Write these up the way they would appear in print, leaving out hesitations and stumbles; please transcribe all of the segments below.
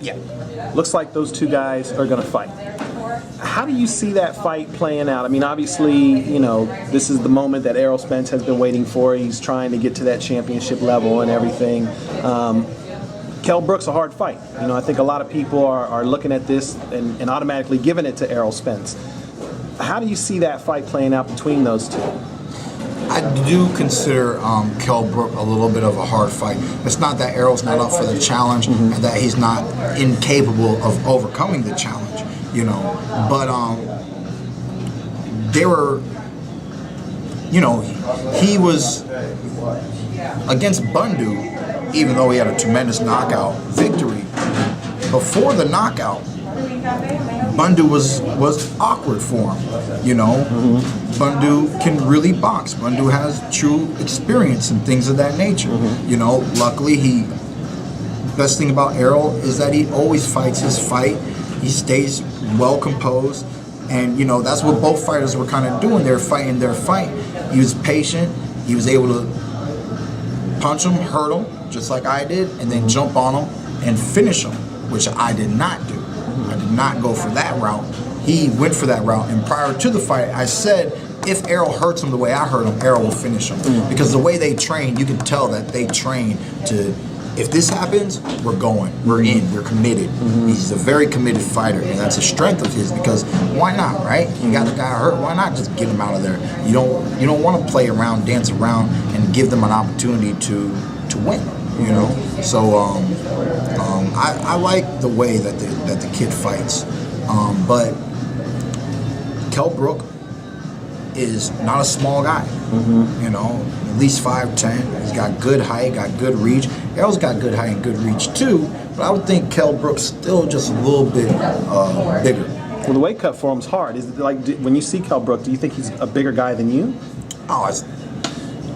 Yeah. Looks like those two guys are going to fight. How do you see that fight playing out? I mean, obviously, you know, this is the moment that Errol Spence has been waiting for. He's trying to get to that championship level and everything. Kell Brook's a hard fight. You know, I think a lot of people are looking at this and automatically giving it to Errol Spence. How do you see that fight playing out between those two? I do consider Kell Brook a little bit of a hard fight. It's not that Errol's not up for the challenge and that he's not incapable of overcoming the challenge, you know. But they were, you know, he was against Bundu, even though he had a tremendous knockout victory. Before the knockout, Bundu was awkward for him, you know. Bundu can really box. Bundu has true experience and things of that nature, you know. Luckily, best thing about Errol is that he always fights his fight. He stays well composed, and you know that's what both fighters were kind of doing. They were fighting their fight. He was patient. He was able to punch him, hurt him, just like I did, and then jump on him and finish him, which I did not do. I did not go for that route. He went for that route, and prior to the fight, I said, if Errol hurts him the way I hurt him, Errol will finish him. Because the way they train, you can tell that they train to, if this happens, we're going, we're in, we're committed. He's a very committed fighter, and that's a strength of his, because why not, right? You got the guy hurt, why not just get him out of there? You don't want to play around, dance around, and give them an opportunity to win, you know? So I like the way that the kid fights, but Kell Brook is not a small guy, you know, at least 5'10". He's got good height, got good reach. Errol's got good height and good reach too, but I would think Kell Brook's still just a little bit bigger. Well, the weight cut for him's hard. Is it like, when you see Kell Brook, do you think he's a bigger guy than you? Oh,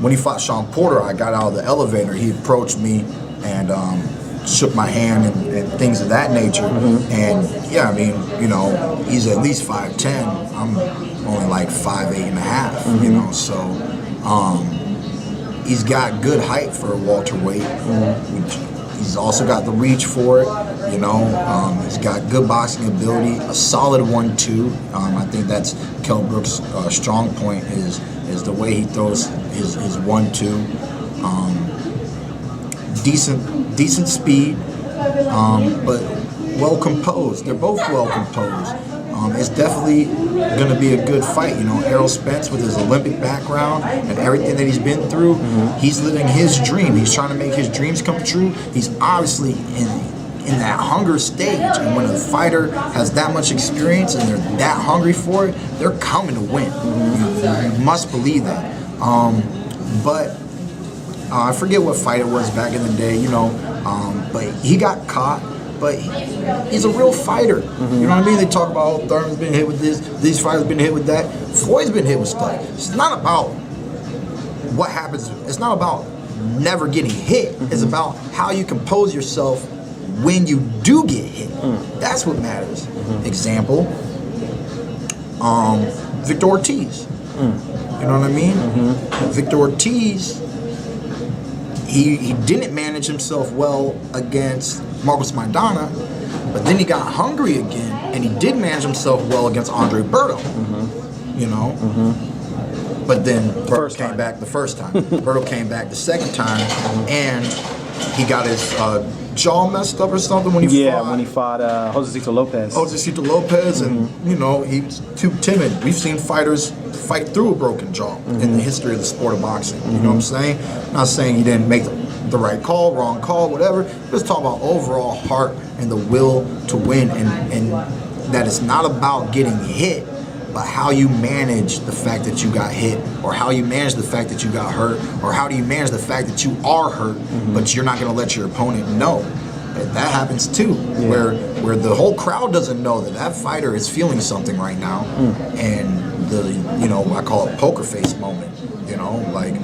when he fought Sean Porter, I got out of the elevator. He approached me and shook my hand and things of that nature. And yeah, I mean, you know, he's at least 5'10". I'm only like 5'8.5", you know, so he's got good height for a welterweight. He's also got the reach for it, you know. He's got good boxing ability, a solid 1-2. I think that's Kell Brook's strong point is the way he throws his 1-2. Decent speed, but well composed. They're both well composed. It's definitely going to be a good fight. You know, Errol Spence with his Olympic background and everything that he's been through, he's living his dream. He's trying to make his dreams come true. He's obviously in that hunger stage, and when a fighter has that much experience and they're that hungry for it, they're coming to win. You must believe that. But I forget what fight it was back in the day, you know, but he got caught. But he's a real fighter. You know what I mean? They talk about, oh, Thurman's been hit with this, these fighters been hit with that. Floyd's been hit with stuff. It's not about what happens. It's not about never getting hit. It's about how you compose yourself when you do get hit. That's what matters. Example, Victor Ortiz. You know what I mean? Victor Ortiz, he didn't manage himself well against Marcos Maidana, but then he got hungry again, and he did manage himself well against Andre Berto. You know, but then Berto came back the first time. Berto came back the second time, and he got his jaw messed up or something when he fought. When he fought Josecito Lopez. Josecito Lopez, and you know, he was too timid. We've seen fighters fight through a broken jaw in the history of the sport of boxing. You know what I'm saying? I'm not saying he didn't make the right call, wrong call, whatever. Just talk about overall heart and the will to win, and that it's not about getting hit, but how you manage the fact that you got hit, or how you manage the fact that you got hurt, or how do you manage the fact that you are hurt, but you're not going to let your opponent know. That happens too, where the whole crowd doesn't know that fighter is feeling something right now, and I call it poker face moment. You know, like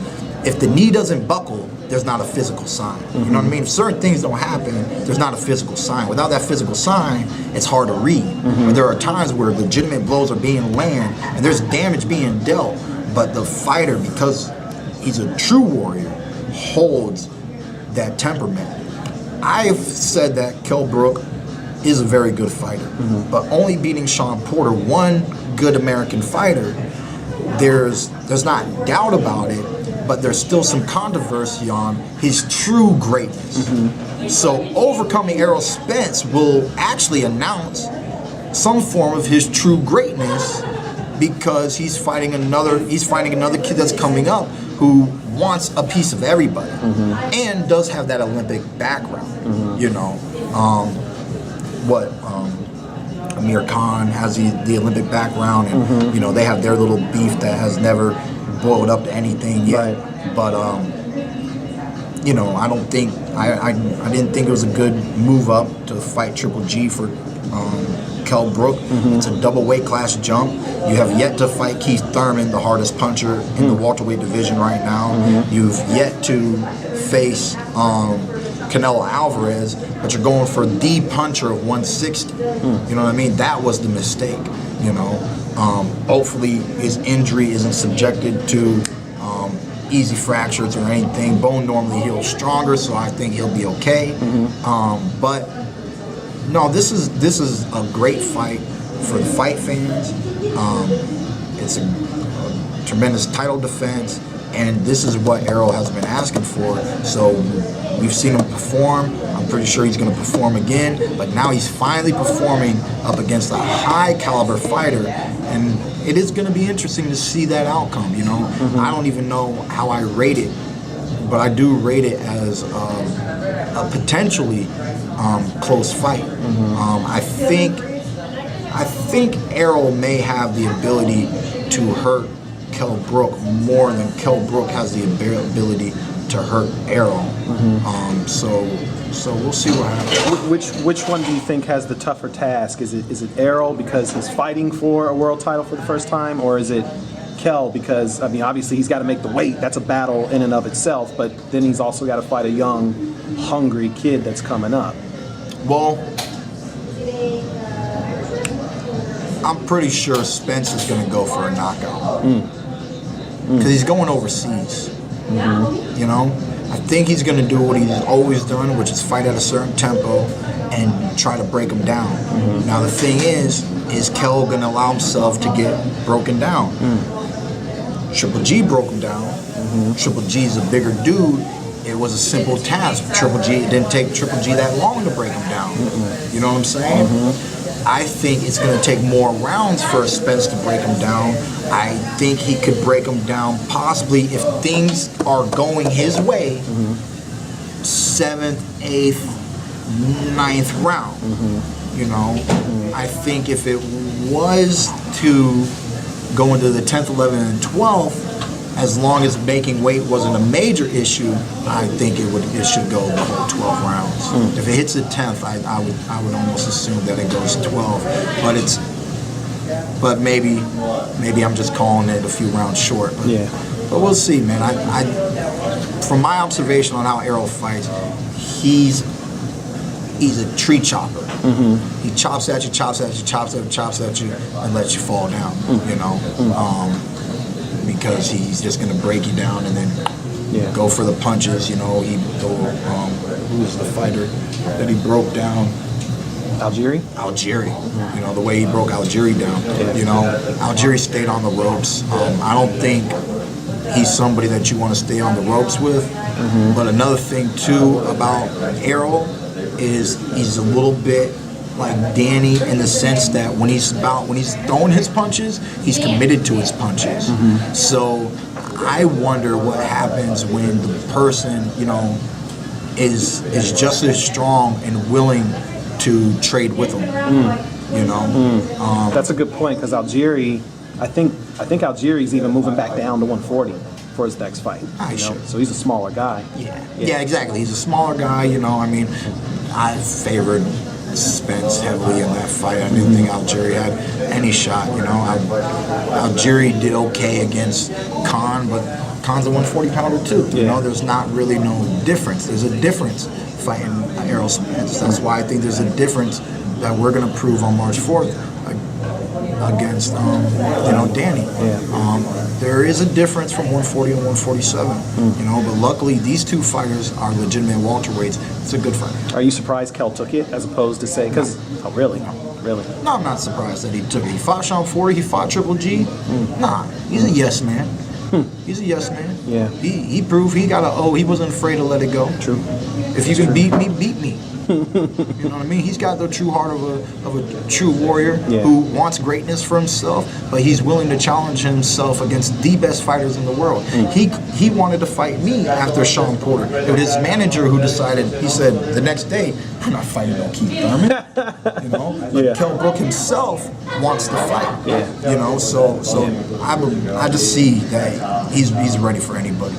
if the knee doesn't buckle, there's not a physical sign. You know what I mean? If certain things don't happen, there's not a physical sign. Without that physical sign, it's hard to read. But there are times where legitimate blows are being landed and there's damage being dealt, but the fighter, because he's a true warrior, holds that temperament. I've said that Kell Brook is a very good fighter. But only beating Sean Porter, one good American fighter, there's not doubt about it, but there's still some controversy on his true greatness. So overcoming Errol Spence will actually announce some form of his true greatness, because he's fighting another kid that's coming up who wants a piece of everybody and does have that Olympic background. You know, Amir Khan has the Olympic background, and you know, they have their little beef that has never boiled up to anything yet. Right. But you know, I don't think I didn't think it was a good move up to fight Triple G for Kell Brook. It's a double weight class jump. You have yet to fight Kieth Thurman, the hardest puncher in the welterweight division right now. You've yet to face Canelo Alvarez, but you're going for the puncher of 160. You know what I mean? That was the mistake. You know, hopefully his injury isn't subjected to easy fractures or anything. Bone normally heals stronger, so I think he'll be okay. But no, this is a great fight for the fight fans. It's a tremendous title defense, and this is what Errol has been asking for. So we've seen him perform. I'm pretty sure he's going to perform again, but now he's finally performing up against a high caliber fighter, and it is going to be interesting to see that outcome. You know, I don't even know how I rate it, but I do rate it as a potentially close fight. I think Errol may have the ability to hurt Kell Brook more than Kell Brook has the ability to hurt Errol. So we'll see what happens. Which one do you think has the tougher task? Is it Errol because he's fighting for a world title for the first time, or is it Kell because, I mean, obviously he's got to make the weight. That's a battle in and of itself, but then he's also got to fight a young, hungry kid that's coming up. Well, I'm pretty sure Spence is going to go for a knockout because he's going overseas. You know, I think he's going to do what he's always done, which is fight at a certain tempo and try to break him down. Now the thing is Kell going to allow himself to get broken down? Triple G broke him down. Triple G's a bigger dude. It was a simple task. It didn't take Triple G that long to break him down. You know what I'm saying? I think it's going to take more rounds for Spence to break him down. I think he could break him down possibly if things are going his way, 7th, 8th, 9th round. You know, I think if it was to go into the 10th, 11th, and 12th, as long as making weight wasn't a major issue, I think it should go the whole 12 rounds. If it hits the 10th, I would almost assume that it goes 12. But maybe I'm just calling it a few rounds short. But we'll see, man. I from my observation on how Errol fights, he's a tree chopper. He chops at you, chops at you, chops at you, chops at you, and lets you fall down. You know. Because he's just going to break you down and then go for the punches. You know, who was the fighter that he broke down? Algieri. You know, the way he broke Algieri down. You know, Algieri stayed on the ropes. I don't think he's somebody that you want to stay on the ropes with. But another thing too about Errol is he's a little bit like Danny in the sense that when he's throwing his punches, he's committed to his punches. So I wonder what happens when the person, you know, is just as strong and willing to trade with him. You know, that's a good point because Algieri, I think Algieri's even moving back down to 140 for his next fight. So he's a smaller guy. Yeah, exactly. He's a smaller guy. You know, I mean, I favored Spence heavily in that fight. I didn't think Algieri had any shot. You know, Algieri did okay against Khan, but Khan's a 140 pounder too. You know, there's not really no difference. There's a difference fighting Errol Spence. That's why I think there's a difference that we're going to prove on March 4th against Danny. There is a difference from 140 and 147, but luckily these two fighters are legitimate welterweights. It's a good fight. Are you surprised Kell took it as opposed to say, because, really? Really? No, I'm not surprised that he took it. He fought Sean Forey, he fought Triple G. Nah, he's a yes man. He's a yes man. Yeah. He proved he got he wasn't afraid to let it go. True. If you can beat me, beat me. You know what I mean? He's got the true heart of a true warrior who wants greatness for himself, but he's willing to challenge himself against the best fighters in the world. He wanted to fight me after Sean Porter. It was his manager who decided. He said the next day, "I'm not fighting no Kieth Thurman." But Kell Brook himself wants to fight. So I just see that he's ready for anybody.